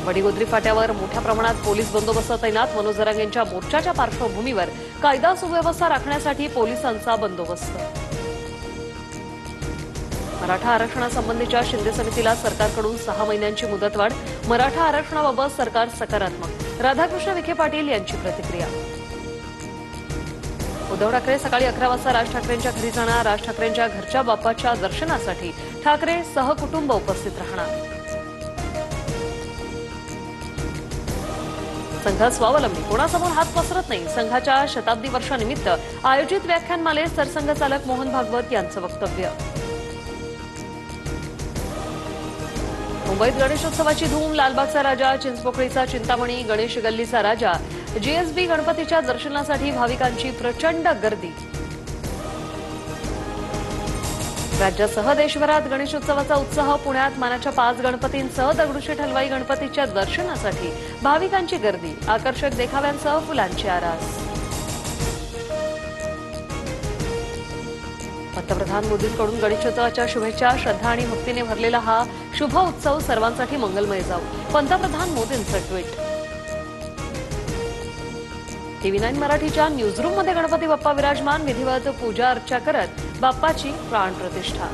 वडीगोद्री फाट्यावर मोठ्या प्रमाणात पोलीस बंदोबस्त तैनात. मनोज जरांगेंच्या मोर्चाच्या पार्श्वभूमीवर कायदा सुव्यवस्था राखण्यासाठी पोलिसांचा बंदोबस्त. मराठा आरक्षणासंबंधीच्या शिंदे समितीला सरकारकडून 6 महिन्यांची मुदतवाढ. मराठा आरक्षणाबाबत सरकार सकारात्मक. राधाकृष्ण विखे पाटील यांची प्रतिक्रिया. उद्धव ठाकरे सकाळी 11 वाजता राज ठाकरेंच्या घरी जाणार. राज ठाकरेंच्या घरच्या बाप्पाच्या दर्शनासाठी ठाकरे सहकुटुंब उपस्थित राहणार. संघ स्वावलंबी, कोणासमोर हात पसरत नाही. संघाच्या शताब्दी वर्षानिमित्त आयोजित व्याख्यानमालेत सरसंघचालक मोहन भागवत यांचं वक्तव्य. मुंबईत गणेशोत्सवाची धूम. लालबागचा राजा, चिंचपोकळीचा चिंतामणी, गणेश गल्लीचा राजा, जीएसबी गणपतीच्या दर्शनासाठी भाविकांची प्रचंड गर्दी. राज्यासह देशभरात गणेशोत्सवाचा उत्साह. पुण्यात मानाच्या 5 गणपतींसह दगडूशेठ हलवाई गणपतीच्या दर्शनासाठी भाविकांची गर्दी. आकर्षक देखाव्यांसह फुलांची आरास. पंतप्रधान मोदींकडून गणेशोत्सवाच्या शुभेच्छा. श्रद्धा आणि भक्तीने भरलेला हा शुभ उत्सव सर्वांसाठी मंगलमय जाऊ. पंतप्रधान मोदींचं ट्विट. TV9 मराठीच्या न्यूजरूममध्ये गणपती बाप्पा विराजमान. विधिवत पूजा अर्चा करत बाप्पाची प्राणप्रतिष्ठा.